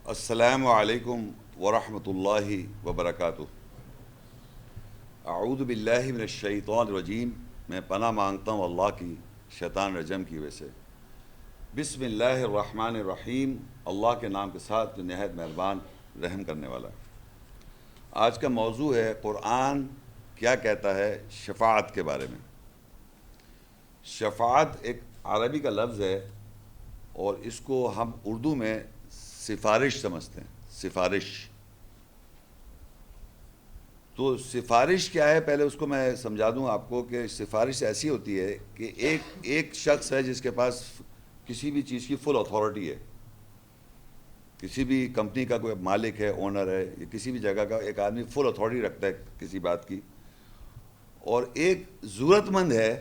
السلام علیکم ورحمۃ اللہ وبرکاتہ۔ اعوذ باللہ من الشیطان الرجیم، میں پناہ مانگتا ہوں اللہ کی شیطان رجم کی وجہ سے۔ بسم اللہ الرحمن الرحیم، اللہ کے نام کے ساتھ جو نہایت مہربان رحم کرنے والا ہے۔ آج کا موضوع ہے قرآن کیا کہتا ہے شفاعت کے بارے میں۔ شفاعت ایک عربی کا لفظ ہے اور اس کو ہم اردو میں سفارش سمجھتے ہیں۔ سفارش، تو سفارش کیا ہے پہلے اس کو میں سمجھا دوں آپ کو کہ سفارش ایسی ہوتی ہے کہ ایک شخص ہے جس کے پاس کسی بھی چیز کی فل اتھارٹی ہے، کسی بھی کمپنی کا کوئی مالک ہے، اونر ہے، یا کسی بھی جگہ کا ایک آدمی فل اتھارٹی رکھتا ہے کسی بات کی، اور ایک ضرورت مند ہے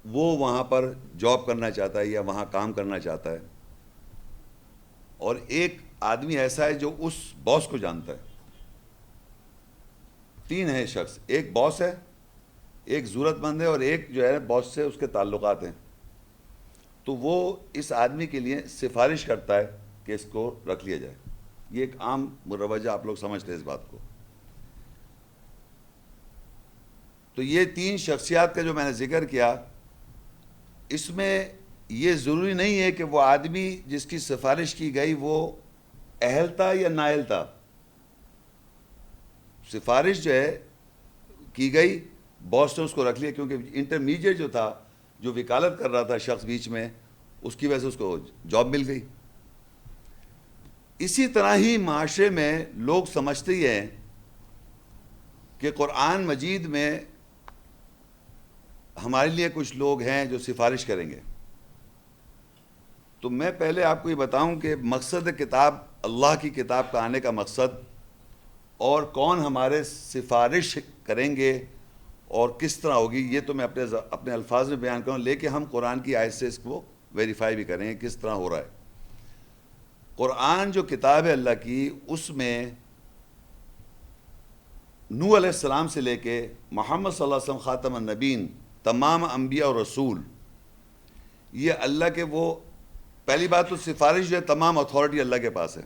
وہ وہاں پر جاب کرنا چاہتا ہے یا وہاں کام کرنا چاہتا ہے، اور ایک آدمی ایسا ہے جو اس باس کو جانتا ہے۔ تین ہے شخص، ایک باس ہے، ایک ضرورت مند ہے، اور ایک جو ہے باس سے اس کے تعلقات ہیں۔ تو وہ اس آدمی کے لیے سفارش کرتا ہے کہ اس کو رکھ لیا جائے۔ یہ ایک عام روجہ، آپ لوگ سمجھتے ہیں اس بات کو۔ تو یہ تین شخصیات کا جو میں نے ذکر کیا، اس میں یہ ضروری نہیں ہے کہ وہ آدمی جس کی سفارش کی گئی وہ اہل تھا یا نااہل تھا۔ سفارش جو ہے کی گئی، باس نے اس کو رکھ لیا کیونکہ انٹرمیڈیٹ جو تھا، جو وکالت کر رہا تھا شخص بیچ میں، اس کی وجہ سے اس کو جاب مل گئی۔ اسی طرح ہی معاشرے میں لوگ سمجھتے ہی ہیں کہ قرآن مجید میں ہمارے لیے کچھ لوگ ہیں جو سفارش کریں گے۔ تو میں پہلے آپ کو یہ بتاؤں کہ مقصد کتاب، اللہ کی کتاب کا آنے کا مقصد، اور کون ہمارے سفارش کریں گے اور کس طرح ہوگی، یہ تو میں اپنے الفاظ میں بیان کروں، لیکن ہم قرآن کی آیت سے اس کو ویریفائی بھی کریں گے کس طرح ہو رہا ہے۔ قرآن جو کتاب ہے اللہ کی، اس میں نوح علیہ السلام سے لے کے محمد صلی اللہ علیہ وسلم خاتم النبیین، تمام انبیاء اور رسول، یہ اللہ کے وہ پہلی بات تو سفارش جو ہے تمام اتھارٹی اللہ کے پاس ہے۔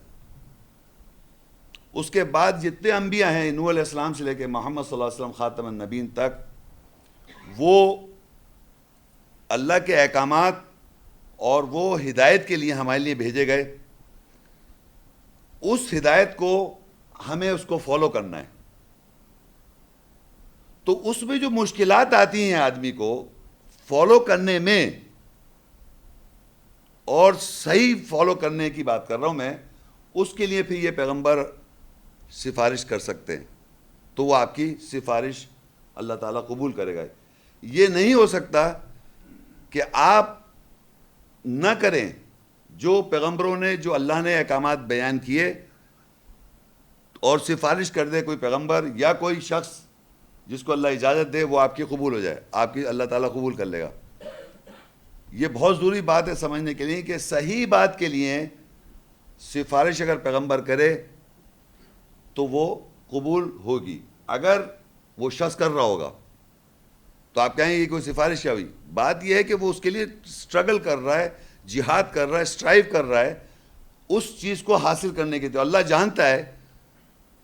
اس کے بعد جتنے انبیاء ہیں نوح علیہ السلام سے لے کے محمد صلی اللہ علیہ وسلم خاتم النبیین تک، وہ اللہ کے احکامات اور وہ ہدایت کے لیے ہمارے لیے بھیجے گئے۔ اس ہدایت کو ہمیں اس کو فالو کرنا ہے۔ تو اس میں جو مشکلات آتی ہیں آدمی کو فالو کرنے میں، اور صحیح فالو کرنے کی بات کر رہا ہوں میں، اس کے لیے پھر یہ پیغمبر سفارش کر سکتے ہیں، تو وہ آپ کی سفارش اللہ تعالیٰ قبول کرے گا۔ یہ نہیں ہو سکتا کہ آپ نہ کریں جو پیغمبروں نے، جو اللہ نے احکامات بیان کیے، اور سفارش کر دے کوئی پیغمبر یا کوئی شخص جس کو اللہ اجازت دے، وہ آپ کی قبول ہو جائے، آپ کی اللہ تعالیٰ قبول کر لے گا۔ یہ بہت ضروری بات ہے سمجھنے کے لیے کہ صحیح بات کے لیے سفارش اگر پیغمبر کرے تو وہ قبول ہوگی۔ اگر وہ شخص کر رہا ہوگا تو آپ کہیں گے یہ کوئی سفارش کیا ہوئی؟ بات یہ ہے کہ وہ اس کے لیے سٹرگل کر رہا ہے، جہاد کر رہا ہے، سٹرائیو کر رہا ہے اس چیز کو حاصل کرنے کے لیے۔ تو اللہ جانتا ہے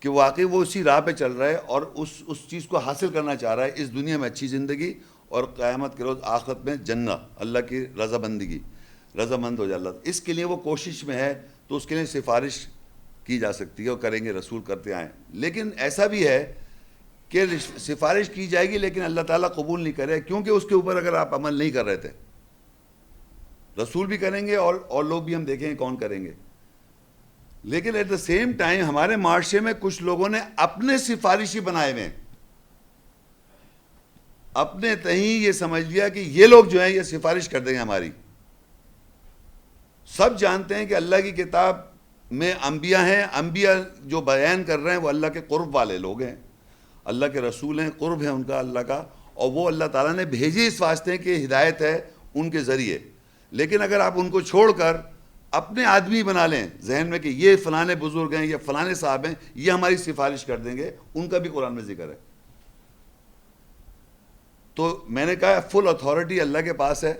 کہ واقعی وہ اسی راہ پہ چل رہا ہے اور اس چیز کو حاصل کرنا چاہ رہا ہے، اس دنیا میں اچھی زندگی اور قیامت کے روز آخرت میں جنت، اللہ کی رضامند ہو جائے اللہ۔ اس کے لیے وہ کوشش میں ہے، تو اس کے لیے سفارش کی جا سکتی ہے، اور کریں گے، رسول کرتے آئیں۔ لیکن ایسا بھی ہے کہ سفارش کی جائے گی لیکن اللہ تعالیٰ قبول نہیں کرے، کیونکہ اس کے اوپر اگر آپ عمل نہیں کر رہے تھے۔ رسول بھی کریں گے اور لوگ بھی ہم دیکھیں گے کون کریں گے، لیکن ایٹ دا سیم ٹائم ہمارے معاشرے میں کچھ لوگوں نے اپنے سفارشی بنائے ہوئے، اپنے تہیں یہ سمجھ لیا کہ یہ لوگ جو ہیں یہ سفارش کر دیں گے ہماری۔ سب جانتے ہیں کہ اللہ کی کتاب میں انبیاء ہیں، انبیاء جو بیان کر رہے ہیں وہ اللہ کے قرب والے لوگ ہیں، اللہ کے رسول ہیں، قرب ہے ان کا اللہ کا، اور وہ اللہ تعالیٰ نے بھیجے اس واسطے کہ ہدایت ہے ان کے ذریعے۔ لیکن اگر آپ ان کو چھوڑ کر اپنے آدمی بنا لیں ذہن میں کہ یہ فلانے بزرگ ہیں، یہ فلانے صاحب ہیں، یہ ہماری سفارش کر دیں گے، ان کا بھی قرآن میں ذکر ہے۔ تو میں نے کہا فل اتھارٹی اللہ کے پاس ہے،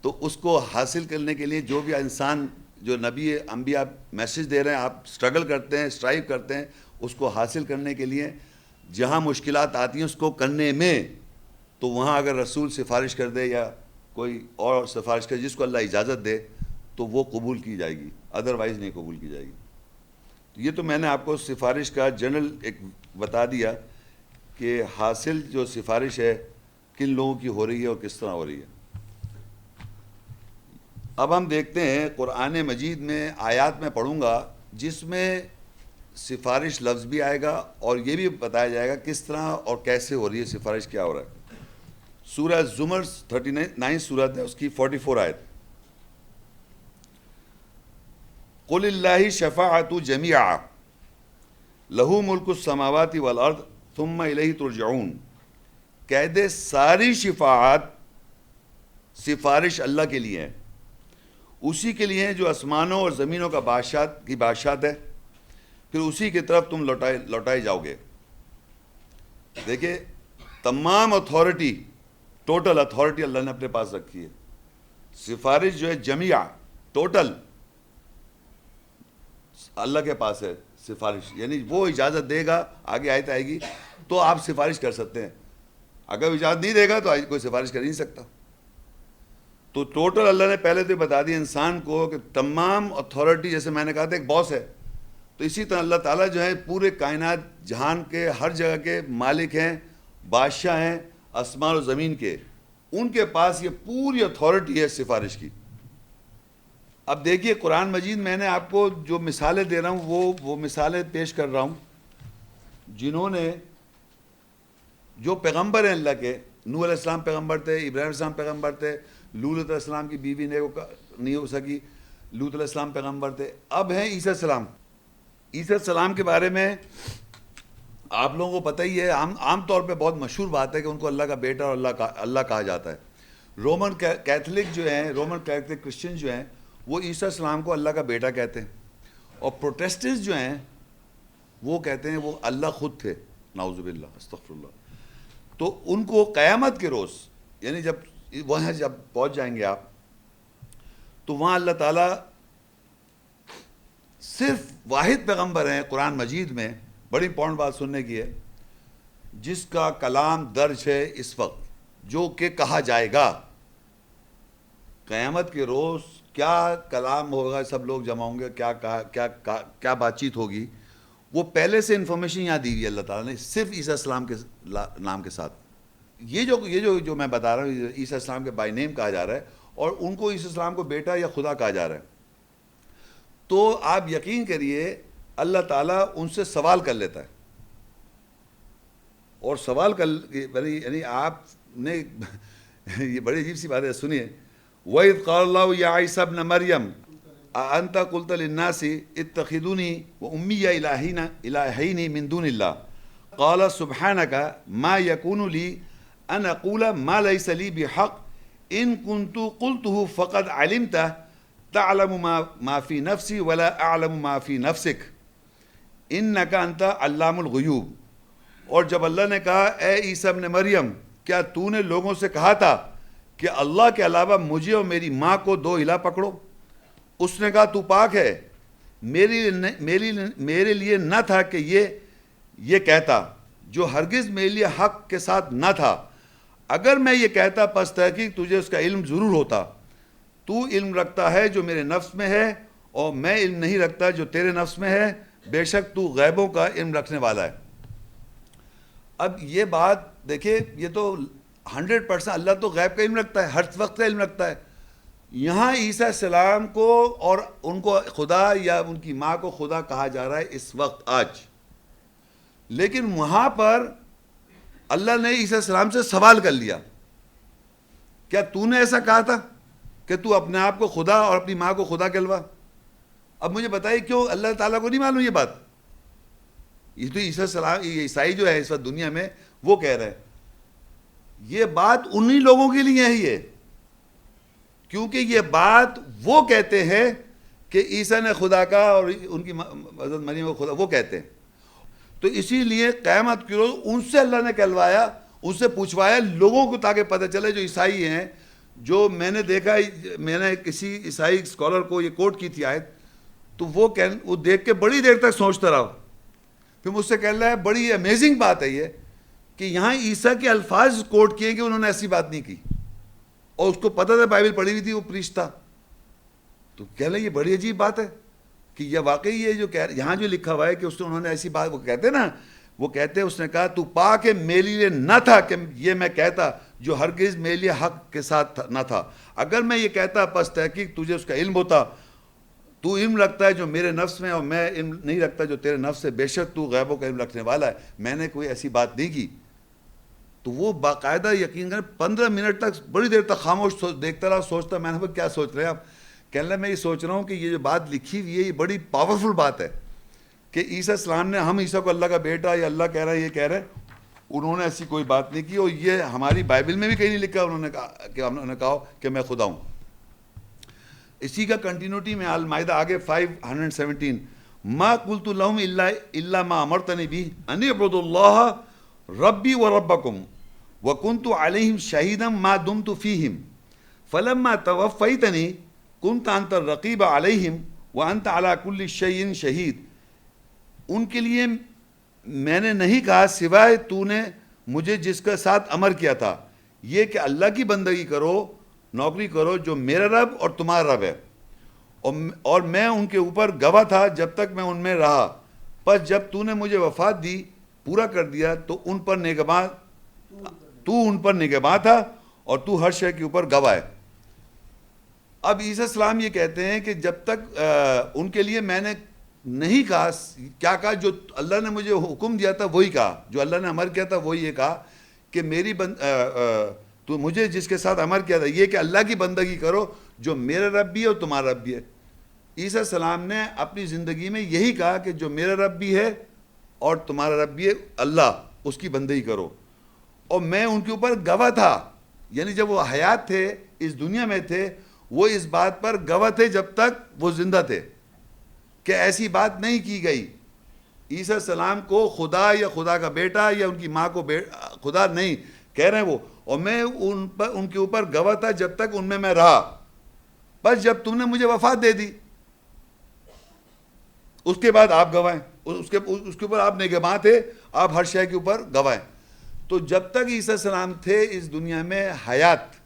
تو اس کو حاصل کرنے کے لیے جو بھی انسان جو نبی انبیاء میسج دے رہے ہیں، آپ سٹرگل کرتے ہیں، اسٹرائیو کرتے ہیں اس کو حاصل کرنے کے لیے، جہاں مشکلات آتی ہیں اس کو کرنے میں، تو وہاں اگر رسول سفارش کر دے یا کوئی اور سفارش کرے جس کو اللہ اجازت دے تو وہ قبول کی جائے گی، ادروائز نہیں قبول کی جائے گی. یہ تو میں نے آپ کو سفارش کا جنرل ایک بتا دیا کہ حاصل جو سفارش ہے کن لوگوں کی ہو رہی ہے اور کس طرح ہو رہی ہے. اب ہم دیکھتے ہیں قرآن مجید میں آیات میں پڑھوں گا جس میں سفارش لفظ بھی آئے گا اور یہ بھی بتایا جائے گا کس طرح اور کیسے ہو رہی ہے سفارش، کیا ہو رہا ہے. سورہ زمر 39 سورت ہے، اس کی 44 آیت. قل اللہ شفاعت جمیعا لہو ملک السماوات والارض ثم الیہ ترجعون. کہہ دے ساری شفاعت، سفارش اللہ کے لیے ہے، اسی کے لیے ہے جو آسمانوں اور زمینوں کا بادشاہت ہے، پھر اسی کی طرف تم لوٹائے جاؤ گے. دیکھیں تمام اتھارٹی، ٹوٹل اتھارٹی اللہ نے اپنے پاس رکھی ہے. سفارش جو ہے جمیع، ٹوٹل اللہ کے پاس ہے سفارش، یعنی وہ اجازت دے گا، آگے آیت آئے گی تو آپ سفارش کر سکتے ہیں، اگر اجازت نہیں دے گا تو کوئی سفارش کر نہیں سکتا. تو ٹوٹل اللہ نے پہلے تو بتا دیا انسان کو کہ تمام اتھارٹی، جیسے میں نے کہا تھا ایک باس ہے، تو اسی طرح اللہ تعالیٰ جو ہے پورے کائنات جہان کے ہر جگہ کے مالک ہیں، بادشاہ ہیں، آسمان و زمین کے، ان کے پاس یہ پوری اتھارٹی ہے سفارش کی. اب دیکھیے قرآن مجید میں نے آپ کو جو مثالیں دے رہا ہوں وہ مثالیں پیش کر رہا ہوں جنہوں نے، جو پیغمبر ہیں اللہ کے، نوح علیہ السلام پیغمبر تھے، ابراہیم علیہ السلام پیغمبر تھے، لوط علیہ السلام کی بیوی نہیں ہو سکی، لوط علیہ السلام پیغمبر تھے. اب ہیں عیسیٰ السلام. عیسیٰ السلام کے بارے میں آپ لوگوں کو پتہ ہی ہے، عام طور پہ بہت مشہور بات ہے کہ ان کو اللہ کا بیٹا اور اللہ کہا جاتا ہے. رومن کیتھلک جو ہیں، رومن کیتھلک کرسچن جو ہیں، وہ عیسیٰ السلام کو اللہ کا بیٹا کہتے ہیں، اور پروٹیسٹنٹس جو ہیں وہ کہتے ہیں وہ اللہ خود تھے، نعوذ باللہ، استغفر اللہ. تو ان کو قیامت کے روز، یعنی جب وہاں جب پہنچ جائیں گے آپ، تو وہاں اللہ تعالیٰ صرف واحد پیغمبر ہیں قرآن مجید میں، بڑی امپورٹنٹ بات سننے کی ہے، جس کا کلام درج ہے اس وقت، جو کہ کہا جائے گا قیامت کے روز. کیا کلام ہوگا، سب لوگ جمع ہوں گے، کیا بات چیت ہوگی، وہ پہلے سے انفارمیشن یہاں دی ہوئی اللہ تعالیٰ نے صرف عیسیٰ السلام کے نام کے ساتھ. یہ جو میں بتا رہا ہوں عیسیٰ السلام کے بائی نیم کہا جا رہا ہے، اور ان کو عیسیٰ السلام کو بیٹا یا خدا کہا جا رہا ہے. تو آپ یقین کریے اللہ تعالیٰ ان سے سوال کر لیتا ہے، اور سوال یعنی آپ نے یہ بڑی عجیب سی بات ہے، سنیے. وَإِذْ قَالَ اللَّهُ يَا عِيسَى ابْنَ مَرْيَمَ أَأَنْتَ قُلْتَ لِلنَّاسِ اتَّخِذُونِي وَأُمِّيَ إِلَٰهَيْنِ مِن دُونِ اللَّهِ قَالَ سُبْحَانَكَ مَا يَكُونُ لِي أَنْ أَقُولَ مَا لَيْسَ لِي بِحَقٍّ إِن كُنتُ قُلْتُهُ فَقَدْ عَلِمْتَهُ تَعْلَمُ مَا فِي نَفْسِي وَلَا أَعْلَمُ مَا فِي نَفْسِكَ إِنَّكَ أَنْتَ عَلَّامُ الْغُيُوبِ. اور جب اللہ نے کہا اے عیسیٰ ابن مریم، کیا تو نے لوگوں سے کہا تھا کہ اللہ کے علاوہ مجھے اور میری ماں کو دو الہ پکڑو؟ اس نے کہا تو پاک ہے، میرے لیے نہ تھا کہ یہ کہتا، جو ہرگز میرے لیے حق کے ساتھ نہ تھا. اگر میں یہ کہتا پس تحقیق تجھے اس کا علم ضرور ہوتا. تو علم رکھتا ہے جو میرے نفس میں ہے، اور میں علم نہیں رکھتا جو تیرے نفس میں ہے، بے شک تو غیبوں کا علم رکھنے والا ہے. اب یہ بات دیکھیں، یہ تو 100% اللہ تو غیب کا علم رکھتا ہے، ہر وقت کا علم رکھتا ہے. یہاں عیسیٰ السلام کو اور ان کو خدا یا ان کی ماں کو خدا کہا جا رہا ہے اس وقت آج، لیکن وہاں پر اللہ نے عیسیٰ السلام سے سوال کر لیا، کیا تو نے ایسا کہا تھا کہ تو اپنے آپ کو خدا اور اپنی ماں کو خدا کہلوا؟ اب مجھے بتائیے کیوں اللہ تعالیٰ کو نہیں معلوم یہ بات؟ یہ تو عیسیٰ السلام، یہ عیسائی جو ہے اس وقت دنیا میں وہ کہہ رہے ہیں. یہ بات انہی لوگوں کے لیے ہے یہ، کیونکہ یہ بات وہ کہتے ہیں کہ عیسیٰ نے خدا کا اور ان کی حضرت مریم کو خدا، وہ کہتے ہیں. تو اسی لیے قیامت کے روز ان سے اللہ نے کہلوایا، ان سے پوچھوایا لوگوں کو، تاکہ پتہ چلے جو عیسائی ہیں، جو میں نے دیکھا، میں نے کسی عیسائی اسکالر کو یہ کوٹ کی تھی آیت، تو وہ دیکھ کے بڑی دیر تک سوچتا رہا، پھر مجھ سے کہہ رہا ہے بڑی امیزنگ بات ہے یہ کہ یہاں عیسیٰ کے الفاظ کوٹ کیے کہ انہوں نے ایسی بات نہیں کی، اور اس کو پتہ تھا، بائبل پڑھی ہوئی تھی، وہ پریچ تھا. تو کہہ رہے یہ بڑی عجیب بات ہے کہ یہ واقعی یہ جو یہاں جو لکھا ہوا ہے کہ انہوں نے ایسی بات، وہ کہتے نا، وہ کہتے اس نے کہا تو پاک میرے لیے نہ تھا کہ یہ میں کہتا جو ہرگز میرے لیے حق کے ساتھ نہ تھا. اگر میں یہ کہتا پس تحقیق تجھے اس کا علم ہوتا، تو علم رکھتا ہے جو میرے نفس میں، اور میں علم نہیں رکھتا جو تیرے نفس سے، بے شک تو غیبوں کا علم رکھنے والا ہے، میں نے کوئی ایسی بات نہیں کی. تو وہ باقاعدہ یقین کریں 15 منٹ تک بڑی دیر تک خاموش دیکھتا رہا، سوچتا. میں نے کہا کیا سوچ رہے ہیں آپ؟ کہنے لگا میں یہ سوچ رہا ہوں کہ یہ جو بات لکھی ہوئی ہے یہ بڑی پاورفل بات ہے کہ عیسیٰ السلام نے، ہم عیسیٰ کو اللہ کا بیٹا یا اللہ کہہ رہا ہے، یہ کہہ رہے ہیں، انہوں نے ایسی کوئی بات نہیں کی، اور یہ ہماری بائبل میں بھی کہیں نہیں لکھا انہوں نے کہا کہ انہوں نے کہا کہ میں خدا ہوں. اسی کا کنٹینیوٹی میں المائدہ آگے 517 ما قلت لهم الا ما امرتنی به ان اعبدوا الله ربی وربکم وکنت علیہم شہیدا ما دمت فیہم فلما توفیتنی کنت انت الرقیب علیہم وانت علی کل شیء شہید. ان کے لیے میں نے نہیں کہا سوائے تو نے مجھے جس کے ساتھ امر کیا تھا، یہ کہ اللہ کی بندگی کرو، نوکری کرو جو میرا رب اور تمہارا رب ہے، اور میں ان کے اوپر گواہ تھا جب تک میں ان میں رہا. پس جب تو نے مجھے وفات دی، پورا کر دیا، تو ان پر نگہباں تھا اور تو ہر شے کے اوپر گواہ ہے. اب عیسیٰ السلام یہ کہتے ہیں کہ جب تک ان کے لیے میں نے نہیں کہا، کیا کہا؟ جو اللہ نے مجھے حکم دیا تھا وہی کہا، جو اللہ نے امر کیا تھا وہی یہ کہا کہ تو مجھے جس کے ساتھ امر کیا تھا یہ کہ اللہ کی بندگی کرو جو میرا رب بھی ہے اور تمہارا رب بھی ہے. عیسیٰ السلام نے اپنی زندگی میں یہی کہا کہ جو میرا رب بھی ہے اور تمہارا رب بھی ہے اللہ، اس کی بندگی کرو، اور میں ان کے اوپر گواہ تھا. یعنی جب وہ حیات تھے، اس دنیا میں تھے، وہ اس بات پر گواہ تھے جب تک وہ زندہ تھے کہ ایسی بات نہیں کی گئی. عیسیٰ السلام کو خدا یا خدا کا بیٹا یا ان کی ماں کو خدا نہیں کہہ رہے ہیں وہ، اور میں ان کے اوپر گواہ تھا جب تک ان میں رہا. بس جب تم نے مجھے وفات دے دی اس کے بعد آپ گواہ ہیں، اس کے اوپر آپ نگہباں تھے، آپ ہر شے کے اوپر گواہ ہیں. تو جب تک عیسیٰ السلام تھے اس دنیا میں حیات،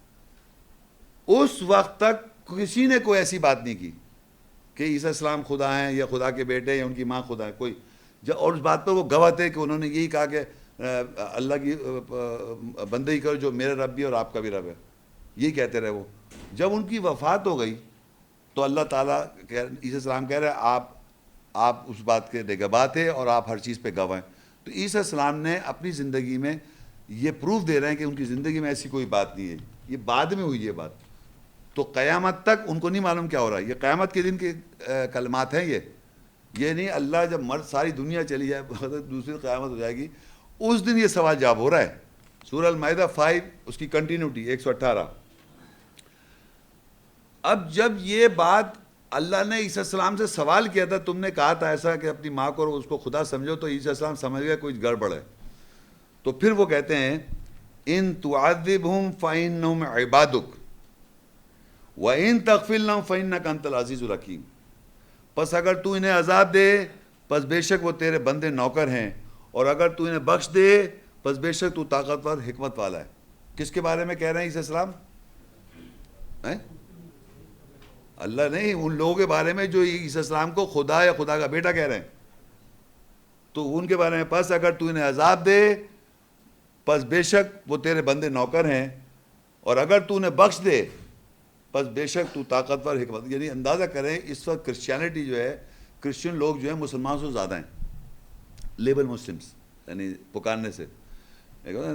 اس وقت تک کسی نے کوئی ایسی بات نہیں کی کہ عیسیٰ السلام خدا ہیں یا خدا کے بیٹے یا ان کی ماں خدا ہے کوئی. اور اس بات پر وہ گواہ تھے کہ انہوں نے یہی کہا کہ اللہ کی بندگی کرو جو میرا رب بھی اور آپ کا بھی رب ہے، یہی کہتے رہے وہ. جب ان کی وفات ہو گئی تو اللہ تعالیٰ عیسیٰ السلام کہہ رہے آپ اس بات کے نگہباں تھے اور آپ ہر چیز پہ گواہ ہیں. تو عیسیٰ السلام نے اپنی زندگی میں یہ پروف دے رہے ہیں کہ ان کی زندگی میں ایسی کوئی بات نہیں ہے، یہ بعد میں ہوئی یہ بات. تو قیامت تک ان کو نہیں معلوم کیا ہو رہا ہے. یہ قیامت کے دن کے کلمات ہیں یہ نہیں اللہ جب ساری دنیا چلی جائے دوسری قیامت ہو جائے گی اس دن یہ سوال جواب ہو رہا ہے. سورہ المائدہ 5 اس کی کنٹینیوٹی 118. اب جب یہ بات اللہ نے عیسیٰ السلام سے سوال کیا تھا، تم نے کہا تھا ایسا کہ اپنی ماں کو اس کو خدا سمجھو، تو عیسیٰ السلام سمجھ گئے کچھ گڑبڑ ہے. تو پھر وہ کہتے ہیں ان تعذبہم فإنہم عبادک وَإِن تَغْفِرْ لَهُمْ فَإِنَّكَ أَنْتَ الْعَزِيزُ الْحَكِيمُ. پس اگر تو انہیں عذاب دے پس بے شک وہ تیرے بندے نوکر ہیں، اور اگر تو انہیں بخش دے پس بے شک تو طاقتور حکمت والا ہے. کس کے بارے میں کہہ رہے ہیں عیسیٰ السلام؟ اللہ نہیں، ان لوگوں کے بارے میں جو عیسیٰ السلام کو خدا یا خدا کا بیٹا کہہ رہے ہیں. تو ان کے بارے میں پس اگر تو انہیں عذاب دے پس بے شک وہ تیرے بندے نوکر ہیں، اور اگر تو انہیں بخش دے پس بے شک تو طاقتور حکمت. یعنی اندازہ کریں اس وقت کرسچینٹی جو ہے، کرسچن لوگ جو ہیں مسلمانوں سے زیادہ ہیں، لیبل مسلمز، یعنی پکارنے سے.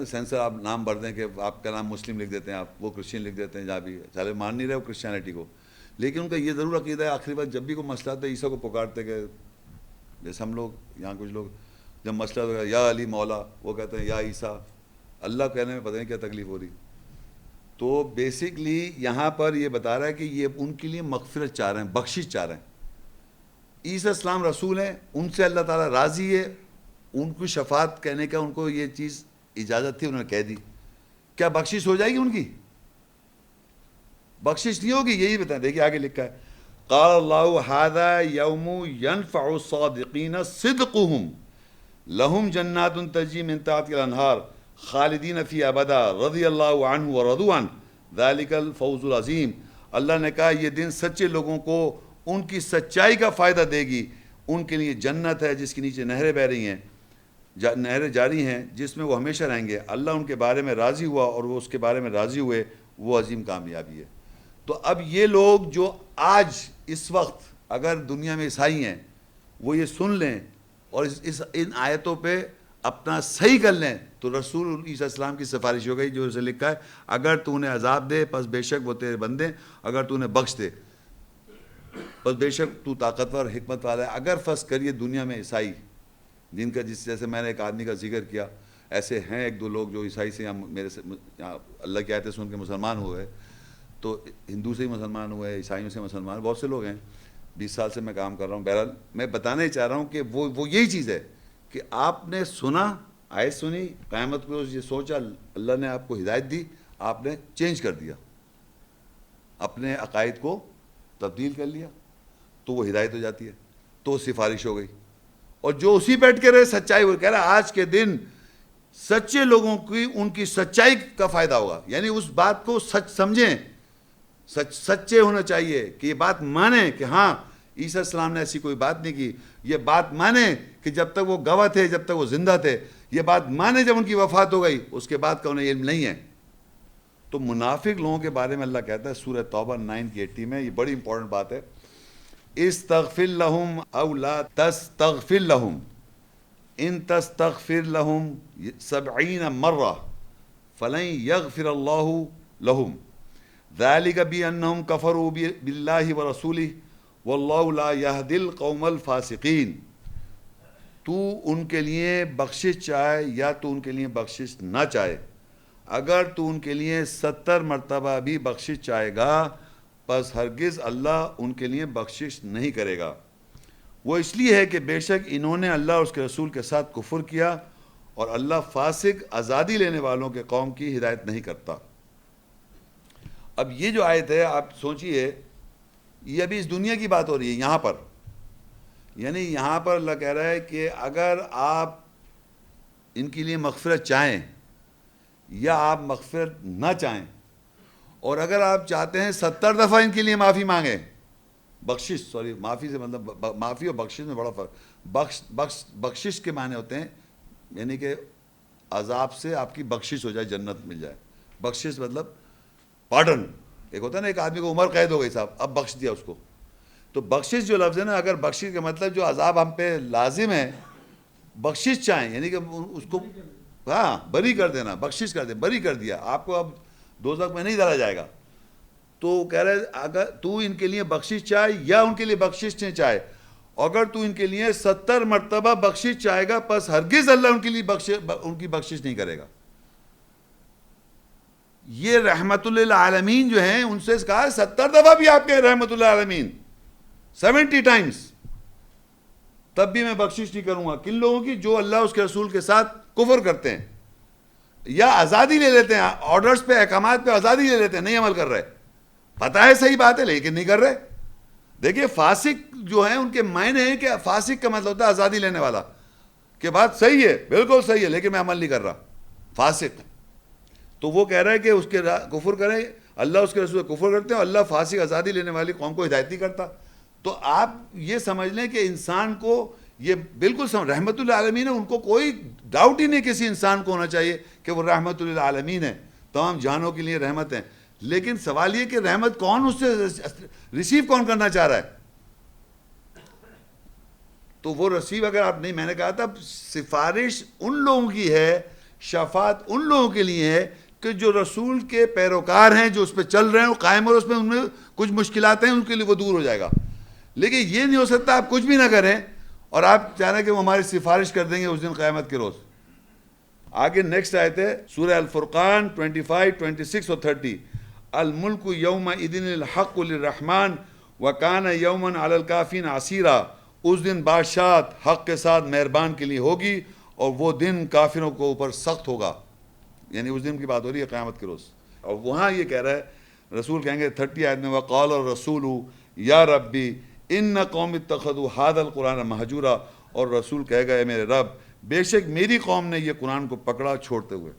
سینسر آپ نام بھر دیں کہ آپ کا نام مسلم لکھ دیتے ہیں، آپ وہ کرسچن لکھ دیتے ہیں، جہاں بھی چلے مان نہیں رہے وہ کرسچینٹی کو، لیکن ان کا یہ ضرور عقیدہ ہے آخری بات جب بھی کوئی مسئلہ آتا ہے عیسیٰ کو پکارتے کہ جیسے ہم لوگ یہاں کچھ لوگ جب مسئلہ ہوگا یا علی مولا، وہ کہتے ہیں یا عیسیٰ. اللہ کہنے میں پتہ نہیں کیا تکلیف ہو رہی. تو بیسکلی یہاں پر یہ بتا رہا ہے کہ یہ ان کے لیے مغفرت چاہ رہے ہیں، بخشش چاہ رہے ہیں. عیسیٰ السلام رسول ہیں، ان سے اللہ تعالیٰ راضی ہے، ان کو شفاعت کہنے کا ان کو یہ چیز اجازت تھی، انہوں نے کہہ دی. کیا بخشش ہو جائے گی ان کی؟ بخشش نہیں ہوگی. یہی بتائیں, دیکھیے آگے لکھا ہے قال اللہ ھذا یوم ینفع الصادقین صدقہم لہم جنات تجری من تحتہا الانہار خالدین فیہا ابدا رضی اللہ عنہ ورضوا عنہ ذالک الفوز العظیم. اللہ نے کہا یہ دن سچے لوگوں کو ان کی سچائی کا فائدہ دے گی. ان کے لیے جنت ہے جس کے نیچے نہریں بہہ رہی ہیں, نہریں جاری ہیں, جس میں وہ ہمیشہ رہیں گے. اللہ ان کے بارے میں راضی ہوا اور وہ اس کے بارے میں راضی ہوئے, وہ عظیم کامیابی ہے. تو اب یہ لوگ جو آج اس وقت اگر دنیا میں عیسائی ہیں وہ یہ سن لیں اور ان آیتوں پہ اپنا صحیح کر لیں تو رسول عیسی علیہ السلام کی سفارش ہو گئی جو اسے لکھا ہے اگر تو انہیں عذاب دے پس بے شک وہ تیرے بندے, اگر تو انہیں بخش دے پس بے شک تو طاقتور حکمت والا ہے. اگر فرض کریے دنیا میں عیسائی جن کا جیسے میں نے ایک آدمی کا ذکر کیا, ایسے ہیں ایک دو لوگ جو عیسائی سے میرے سے اللہ کی آیتیں سن کے مسلمان ہوئے, تو ہندو سے ہی مسلمان ہوئے, عیسائیوں سے مسلمان, بہت سے لوگ ہیں. 20 سال سے میں کام کر رہا ہوں. بہرحال میں بتانا ہی چاہ رہا ہوں کہ وہ یہی چیز ہے کہ آپ نے سنا, آیت سنی, قیامت کو یہ سوچا, اللہ نے آپ کو ہدایت دی, آپ نے چینج کر دیا, اپنے عقائد کو تبدیل کر لیا, تو وہ ہدایت ہو جاتی ہے, تو وہ سفارش ہو گئی. اور جو اسی بیٹھ کے رہے سچائی, وہ کہہ رہا ہے آج کے دن سچے لوگوں کی ان کی سچائی کا فائدہ ہوگا. یعنی اس بات کو سچ سمجھیں, سچے ہونا چاہیے کہ یہ بات مانیں کہ ہاں عیسی علیہ السلام نے ایسی کوئی بات نہیں کی. یہ بات مانیں کہ جب تک وہ گواہ تھے, جب تک وہ زندہ تھے, یہ بات مانیں جب ان کی وفات ہو گئی اس کے بعد کا انہیں علم نہیں ہے. تو منافق لوگوں کے بارے میں اللہ کہتا ہے سورہ توبہ 9:80 میں, یہ بڑی امپورٹنٹ بات ہے, استغفر لہم او لا تستغفر لہم ان تستغفر لہم 70 مرہ فلن یغفر اللہ لہم ذالک بانہم کفروا باللہ ورسولہ واللہ لا یہدی القوم الفاسقین. تو ان کے لیے بخشش چاہے یا تو ان کے لیے بخشش نہ چاہے, اگر تو ان کے لیے 70 مرتبہ بھی بخشش چاہے گا پس ہرگز اللہ ان کے لیے بخشش نہیں کرے گا. وہ اس لیے ہے کہ بے شک انہوں نے اللہ اور اس کے رسول کے ساتھ کفر کیا اور اللہ فاسق آزادی لینے والوں کے قوم کی ہدایت نہیں کرتا. اب یہ جو آیت ہے آپ سوچئے, یہ ابھی اس دنیا کی بات ہو رہی ہے یہاں پر. یعنی یہاں پر اللہ کہہ رہا ہے کہ اگر آپ ان کے لیے مغفرت چاہیں یا آپ مغفرت نہ چاہیں, اور اگر آپ چاہتے ہیں 70 دفعہ ان کے لیے معافی مانگیں, معافی سے مطلب معافی اور بخشش میں بڑا فرق. بخشش کے معنی ہوتے ہیں یعنی کہ عذاب سے آپ کی بخشش ہو جائے, جنت مل جائے. بخشش مطلب پارڈن. ایک ہوتا ہے نا ایک آدمی کو عمر قید ہو گئی صاحب, اب بخش دیا اس کو. تو بخشش جو لفظ ہے نا, اگر بخشش کا مطلب جو عذاب ہم پہ لازم ہے بخشش چاہیں, یعنی کہ اس کو ہاں بری کر دینا, بخشش کر دے, بری کر دیا آپ کو, اب دوزخ میں نہیں ڈالا جائے گا. تو کہہ رہے اگر تو ان کے لیے بخشش چاہے یا ان کے لیے بخشش نہیں چاہے, اگر تو ان کے لیے 70 مرتبہ بخشش چاہے گا پس ہرگز اللہ ان کے لیے ان کی بخشش نہیں کرے گا. یہ رحمت للعالمین جو ہیں ان سے کہا 70 دفعہ بھی آپ کے رحمت للعالمین 70 ٹائمز, تب بھی میں بخشش نہیں کروں گا. کن لوگوں کی؟ جو اللہ اس کے رسول کے ساتھ کفر کرتے ہیں یا آزادی لے لیتے ہیں, آرڈرز پہ احکامات پہ آزادی لے لیتے ہیں, نہیں عمل کر رہے, پتہ ہے صحیح بات ہے لیکن نہیں کر رہے. دیکھیے فاسق جو ہیں ان کے معنی ہیں کہ فاسق کا مطلب ہوتا ہے آزادی لینے والا, کہ بات صحیح ہے, بالکل صحیح ہے, لیکن میں عمل نہیں کر رہا, فاسق. تو وہ کہہ رہا ہے کہ اس کے کفر کریں, اللہ اس کے رسول کفر کرتے ہیں, اور اللہ فاسق آزادی لینے والی قوم کو ہدایت نہیں کرتا. تو آپ یہ سمجھ لیں کہ انسان کو یہ بالکل رحمت للعالمین ہے, ان کو کوئی ڈاؤٹ ہی نہیں کسی انسان کو ہونا چاہیے کہ وہ رحمت للعالمین ہے, تمام جہانوں کے لیے رحمت ہیں. لیکن سوال یہ کہ رحمت کون اس سے ریسیو کون کرنا چاہ رہا ہے؟ تو وہ ریسیو اگر آپ نہیں, میں نے کہا تھا سفارش ان لوگوں کی ہے, شفاعت ان لوگوں کے لیے ہے کہ جو رسول کے پیروکار ہیں, جو اس پہ چل رہے ہیں, وہ قائم, اور اس میں ان میں کچھ مشکلات ہیں ان کے لیے وہ دور ہو جائے گا. لیکن یہ نہیں ہو سکتا آپ کچھ بھی نہ کریں اور آپ چاہ رہے ہیں کہ وہ ہماری سفارش کر دیں گے اس دن قیامت کے روز. آگے نیکسٹ آیت ہے سورہ الفرقان 25, 26 اور 30. الملک یومئذ الحق للرحمن وکان یوما علی الکافرین عسیرا. اس دن بادشاہت حق کے ساتھ مہربان کے لیے ہوگی اور وہ دن کافروں کو اوپر سخت ہوگا. یعنی اس دن کی بات ہو رہی ہے قیامت کے روز. اور وہاں یہ کہہ رہا ہے رسول کہیں گے 30 آیت میں وقال الرسول یا ربی ان قوم اتخذوا هذا القرآن مہجورا، اور رسول کہے گا اے میرے رب بے شک میری قوم نے یہ قرآن کو پکڑا چھوڑتے ہوئے۔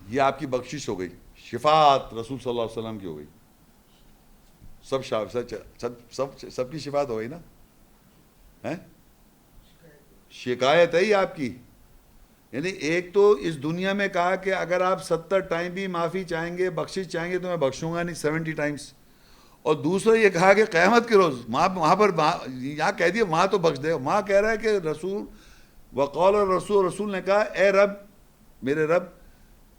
یہ آپ کی بخشش ہو گئی، شفاعت رسول صلی اللہ علیہ وسلم کی ہو گئی، سب کی شفاعت ہو گئی نا، شکایت ہے ہی آپ کی۔ یعنی ایک تو اس دنیا میں کہا کہ اگر آپ 70 ٹائم بھی معافی چاہیں گے، بخشش چاہیں گے تو میں بخشوں گا نہیں 70 ٹائمز، اور دوسرا یہ کہا کہ قیامت کے روز وہاں پر یہاں کہہ دیا وہاں تو بخش دے، وہاں کہہ رہا ہے کہ رسول وقال الرسول، رسول نے کہا اے رب میرے رب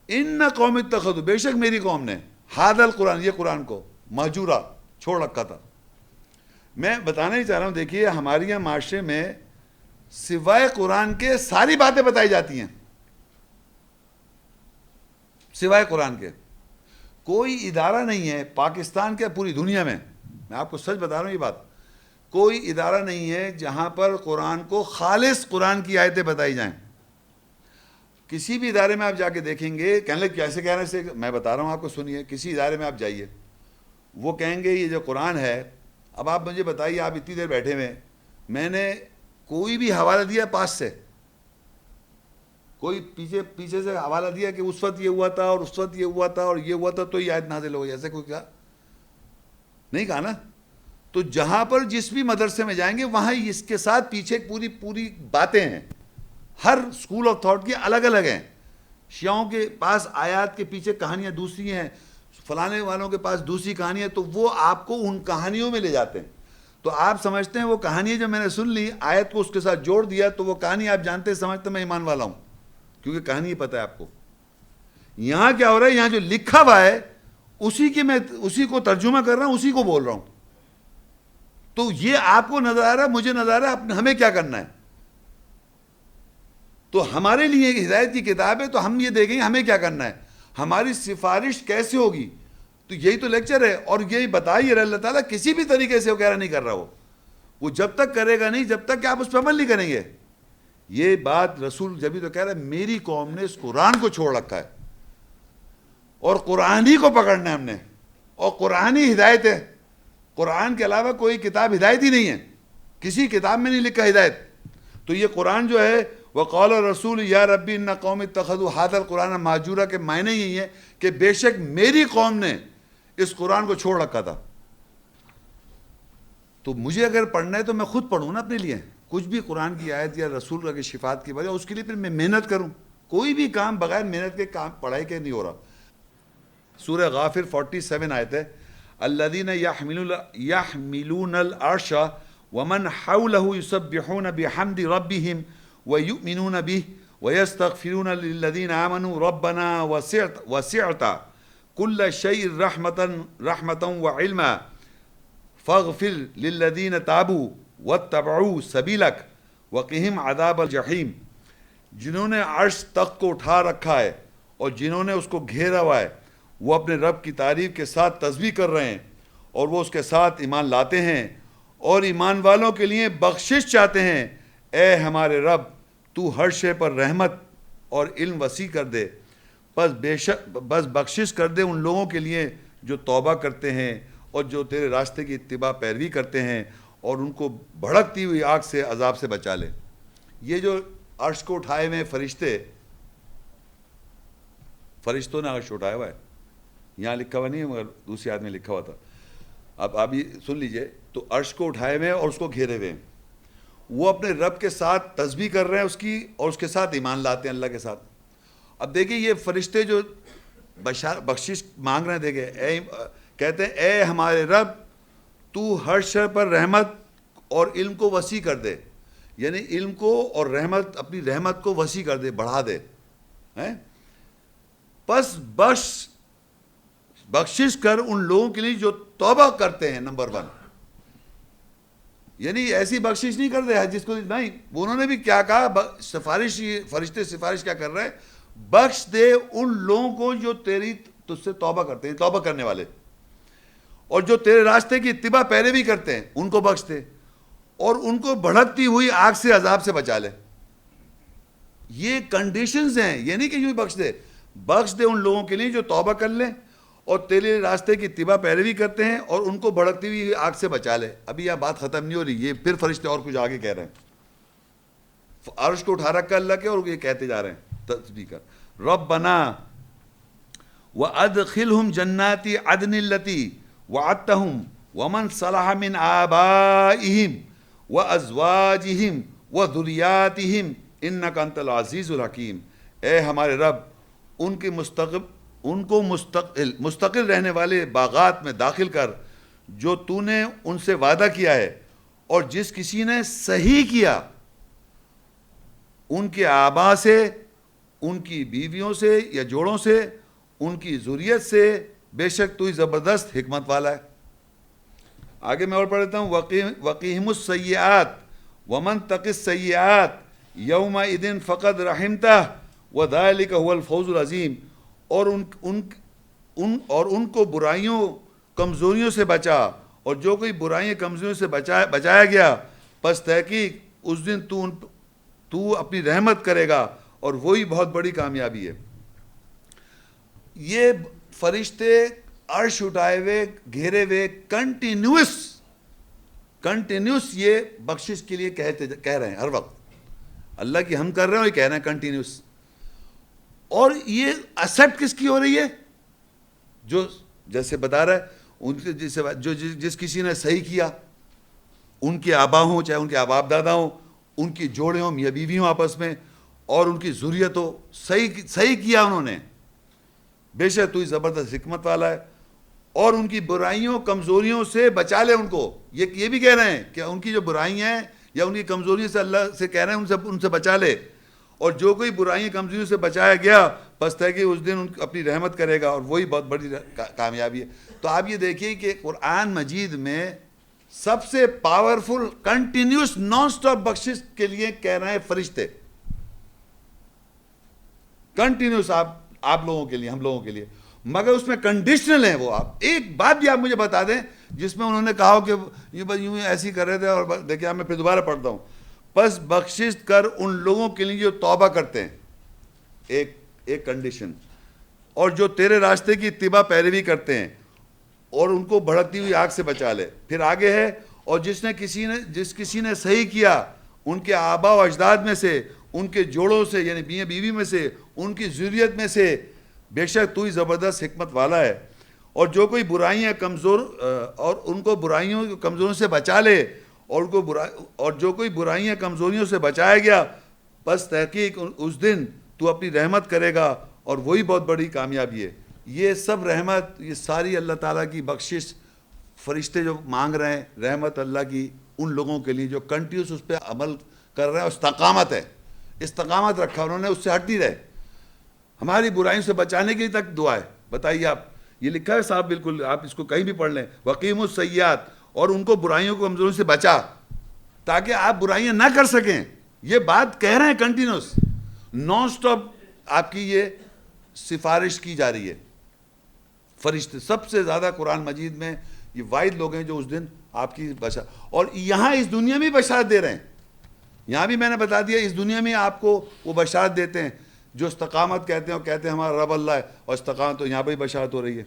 ان قوم اتخذوا، بے شک میری قوم نے ھذا القرآن، یہ قرآن کو مہجورا چھوڑ رکھا تھا۔ میں بتانا ہی چاہ رہا ہوں، دیکھیے ہمارے یہاں معاشرے میں سوائے قرآن کے ساری باتیں بتائی جاتی ہیں، سوائے قرآن کے کوئی ادارہ نہیں ہے پاکستان کے، پوری دنیا میں آپ کو سچ بتا رہا ہوں یہ بات، کوئی ادارہ نہیں ہے جہاں پر قرآن کو خالص قرآن کی آیتیں بتائی جائیں۔ کسی بھی ادارے میں آپ جا کے دیکھیں گے، کہنے لگے کیسے کہہ رہے سے، میں بتا رہا ہوں آپ کو سنیے، کسی ادارے میں آپ جائیے، وہ کہیں گے یہ جو قرآن ہے، اب آپ مجھے بتائیے، آپ اتنی دیر بیٹھے ہوئے، میں نے کوئی بھی حوالہ دیا پاس سے، کوئی پیچھے سے حوالہ دیا کہ اس وقت یہ ہوا تھا اور اس وقت یہ ہوا تھا اور یہ ہوا تھا تو یہ آیت نازل ہو گئی، ایسے کوئی کہا نہیں، کہا نا؟ تو جہاں پر جس بھی مدرسے میں جائیں گے وہاں اس کے ساتھ پیچھے پوری باتیں ہیں، ہر اسکول آف تھاٹ کی الگ الگ ہیں، شیعوں کے پاس آیات کے پیچھے کہانیاں دوسری ہیں، فلانے والوں کے پاس دوسری کہانی ہے، تو وہ آپ کو ان کہانیوں میں لے جاتے ہیں، تو آپ سمجھتے ہیں وہ کہانی جو میں نے سن لی، آیت کو اس کے ساتھ جوڑ دیا تو وہ کہانی آپ جانتے سمجھتے میں ایمان والا ہوں، کیونکہ کہانی ہی پتہ ہے آپ کو۔ یہاں کیا ہو رہا ہے، یہاں جو لکھا ہوا ہے اسی کو ترجمہ کر رہا ہوں، اسی کو بول رہا ہوں، تو یہ آپ کو نظر آ رہا ہے، مجھے نظر آ رہا ہے ہمیں کیا کرنا ہے۔ تو ہمارے لیے ہدایت کی کتاب ہے، تو ہم یہ دیکھیں گے ہمیں کیا کرنا ہے، ہماری سفارش کیسے ہوگی، تو یہی تو لیکچر ہے، اور یہی بتائیے اللہ تعالیٰ کسی بھی طریقے سے وغیرہ نہیں کر رہا وہ جب تک کرے گا نہیں جب تک کہ آپ اس پہ عمل نہیں کریں گے۔ یہ بات رسول جبھی تو کہہ رہا ہے میری قوم نے اس قرآن کو چھوڑ رکھا ہے، اور قرآن ہی کو پکڑنا ہے ہم نے، اور قرآن ہی ہدایت ہے، قرآن کے علاوہ کوئی کتاب ہدایت ہی نہیں ہے، کسی کتاب میں نہیں لکھا ہدایت۔ تو یہ قرآن جو ہے وقال الرسول یا ربی ان قوم اتخذوا ھذا القرآن مہجورا کے معنی یہی ہے کہ بے شک میری قوم نے اس قرآن کو چھوڑ رکھا تھا۔ تو مجھے اگر پڑھنا ہے تو میں خود پڑھوں نا اپنے لیے، کچھ بھی قرآن کی آیت یا رسول کی شفاعت کی وجہ، اس کے لیے پھر میں محنت کروں، کوئی بھی کام بغیر محنت کے کام پڑھائی کے نہیں ہو رہا۔ سورہ غافر 47 آیت ہے، الذین یحملون العرش ومن حولہ یسبحون بحمد ربہم ویؤمنون بہ ویستغفرون للذین آمنوا ربنا وسعت کل شیء رحمتا وعلما فاغفر للذین تابوا واتبعوا سبیلک وقہم عذاب الجحیم۔ جنہوں نے عرش تخت کو اٹھا رکھا ہے اور جنہوں نے اس کو گھیرا ہوا ہے، وہ اپنے رب کی تعریف کے ساتھ تسبیح کر رہے ہیں اور وہ اس کے ساتھ ایمان لاتے ہیں اور ایمان والوں کے لیے بخشش چاہتے ہیں۔ اے ہمارے رب تو ہر شے پر رحمت اور علم وسیع کر دے، بس بخشش کر دے ان لوگوں کے لیے جو توبہ کرتے ہیں اور جو تیرے راستے کی اتباع پیروی کرتے ہیں، اور ان کو بھڑکتی ہوئی آگ سے عذاب سے بچا لے۔ یہ جو عرش کو اٹھائے ہوئے فرشتوں نے عرش اٹھایا ہوا ہے، یہاں لکھا ہوا نہیں ہے مگر دوسری آیت میں لکھا ہوا تھا، اب آپ یہ سن لیجئے، تو عرش کو اٹھائے ہوئے اور اس کو گھیرے ہوئے ہیں، وہ اپنے رب کے ساتھ تسبیح کر رہے ہیں اس کی، اور اس کے ساتھ ایمان لاتے ہیں اللہ کے ساتھ۔ اب دیکھیں یہ فرشتے جو بخشش مانگ رہے ہیں، دیکھیں کہتے ہیں اے ہمارے رب تو ہر شے پر رحمت اور علم کو وسیع کر دے، یعنی علم کو اور رحمت، اپنی رحمت کو وسیع کر دے، بڑھا دے، پس بخشش کر ان لوگوں کے لیے جو توبہ کرتے ہیں، نمبر 1، یعنی ایسی بخشش نہیں کر دے جس کو نہیں، انہوں نے بھی کیا کہا، فرشتے سفارش کیا کر رہے ہیں، بخش دے ان لوگوں کو جو تجھ سے توبہ کرتے ہیں، توبہ کرنے والے، اور جو تیرے راستے کی اتباع پیروی کرتے ہیں ان کو بخش دے، اور ان کو بھڑکتی ہوئی آگ سے عذاب سے بچا لے۔ یہ کنڈیشنز ہیں، یہ نہیں کہ یوں بخش دے ان لوگوں کے لیے جو توبہ کر لیں اور تیرے راستے کی اتباع پیروی کرتے ہیں اور ان کو بھڑکتی ہوئی آگ سے بچا لے. ابھی یہ بات ختم نہیں ہو رہی, یہ پھر فرشتے اور کچھ آگے کہہ رہے ہیں. عرش کو اٹھا رکھا اللہ کے اور یہ کہتے جا رہے ہیں تسبیح کر, ربنا وَأَدْخِلْهُمْ جَنَّاتِ عَدْنِ الَّتِي وَعَدتَّهُمْ وَمَنْ صَلَحَ مِنْ آبَائِهِمْ وَأَزْوَاجِهِمْ وَذُرِّيَّاتِهِمْ إِنَّكَ أَنْتَ الْعَزِيزُ الْحَكِيمُ. اے ہمارے رب, ان کو مستقل رہنے والے باغات میں داخل کر جو تو نے ان سے وعدہ کیا ہے, اور جس کسی نے صحیح کیا ان کے آبا سے, ان کی بیویوں سے یا جوڑوں سے, ان کی ذریت سے, بے شک تو ہی زبردست حکمت والا ہے. آگے میں اور پڑھ لیتا ہوں, وقیہم السیئات ومن تق السیئات یومئذ فقد رحمتہ وذلک هو الفوز العظیم. اور ان کو برائیوں کمزوریوں سے بچا, اور جو کوئی برائیوں کمزوریوں سے بچایا گیا پس تحقیق اس دن تو اپنی رحمت کرے گا, اور وہی بہت بڑی کامیابی ہے. یہ فرشتے عرش اٹھائے ہوئے گھیرے ہوئے کنٹینیوس یہ بخشش کے لیے کہہ رہے ہیں ہر وقت. اللہ کی ہم کر رہے ہیں اور یہ کہہ رہے ہیں کنٹینیوس. اور یہ ایکسیپٹ کس کی ہو رہی ہے؟ جو جیسے بتا رہا ہے ان کے جس کسی نے صحیح کیا, ان کے آبا ہوں چاہے ان کے آباب دادا ہوں, ان کی جوڑے ہوں میاں بیوی ہوں آپس میں, اور ان کی ذریت ہو, صحیح کیا انہوں نے, بے شک تو ہی زبردست حکمت والا ہے. اور ان کی برائیوں کمزوریوں سے بچا لے ان کو. یہ بھی کہہ رہے ہیں کہ ان کی جو برائیاں ہیں یا ان کی کمزوریوں سے اللہ سے کہہ رہے ہیں ان سے بچا لے, اور جو کوئی برائیاں کمزوریوں سے بچایا گیا پس ہے کہ اس دن اپنی رحمت کرے گا, اور وہی بہت بڑی کامیابی ہے. تو آپ یہ دیکھیے کہ قرآن مجید میں سب سے پاورفل کنٹینیوس نان سٹاپ بخشش کے لیے کہہ رہے ہیں فرشتے, کنٹینیوس آپ لوگوں کے لیے, ہم لوگوں کے لیے, مگر اس میں کنڈیشنل ہیں. وہ آپ ایک بات بھی آپ مجھے بتا دیں جس میں انہوں نے کہا کہ یہ بس یوں ایسی کر رہے تھے, اور دیکھیے میں پھر دوبارہ پڑھتا ہوں, پس بخشش کر ان لوگوں کے لیے جو توبہ کرتے ہیں, ایک کنڈیشن, اور جو تیرے راستے کی اتباع پیروی کرتے ہیں اور ان کو بھڑکتی ہوئی آگ سے بچا لے. پھر آگے ہے, اور جس کسی نے صحیح کیا ان کے آبا و اجداد میں سے, ان کے جوڑوں سے یعنی میاں بیوی میں سے, ان کی ذریت میں سے, بے شک تو ہی زبردست حکمت والا ہے. اور جو کوئی برائیاں اور ان کو برائیوں کمزوریوں سے بچا لے, اور جو کوئی برائیاں کمزوریوں سے بچایا گیا پس تحقیق اس دن تو اپنی رحمت کرے گا, اور وہی بہت بڑی کامیابی ہے. یہ سب رحمت, یہ ساری اللہ تعالیٰ کی بخشش فرشتے جو مانگ رہے ہیں, رحمت اللہ کی ان لوگوں کے لیے جو کنٹینیوس اس پہ عمل کر رہے ہیں, اور استقامت ہے, استقامت رکھا انہوں نے, اس سے ہٹ نہیں رہے. ہماری برائیوں سے بچانے کے لیے تک دعا ہے. بتائیے آپ, یہ لکھا ہے صاحب بالکل, آپ اس کو کہیں بھی پڑھ لیں, وقیم السیئات, اور ان کو برائیوں کو کمزوریوں سے بچا تاکہ آپ برائیاں نہ کر سکیں. یہ بات کہہ رہے ہیں کنٹینیوس, نان سٹاپ آپ کی یہ سفارش کی جا رہی ہے. فرشتے سب سے زیادہ قرآن مجید میں یہ واحد لوگ ہیں جو اس دن آپ کی بشارت, اور یہاں اس دنیا میں بشارت دے رہے ہیں. یہاں بھی میں نے بتا دیا اس دنیا میں آپ کو وہ بشارت دیتے ہیں جو استقامت کہتے ہیں, اور کہتے ہیں ہمارا رب اللہ ہے, اور استقامت تو یہاں پہ ہی بشارت ہو رہی ہے.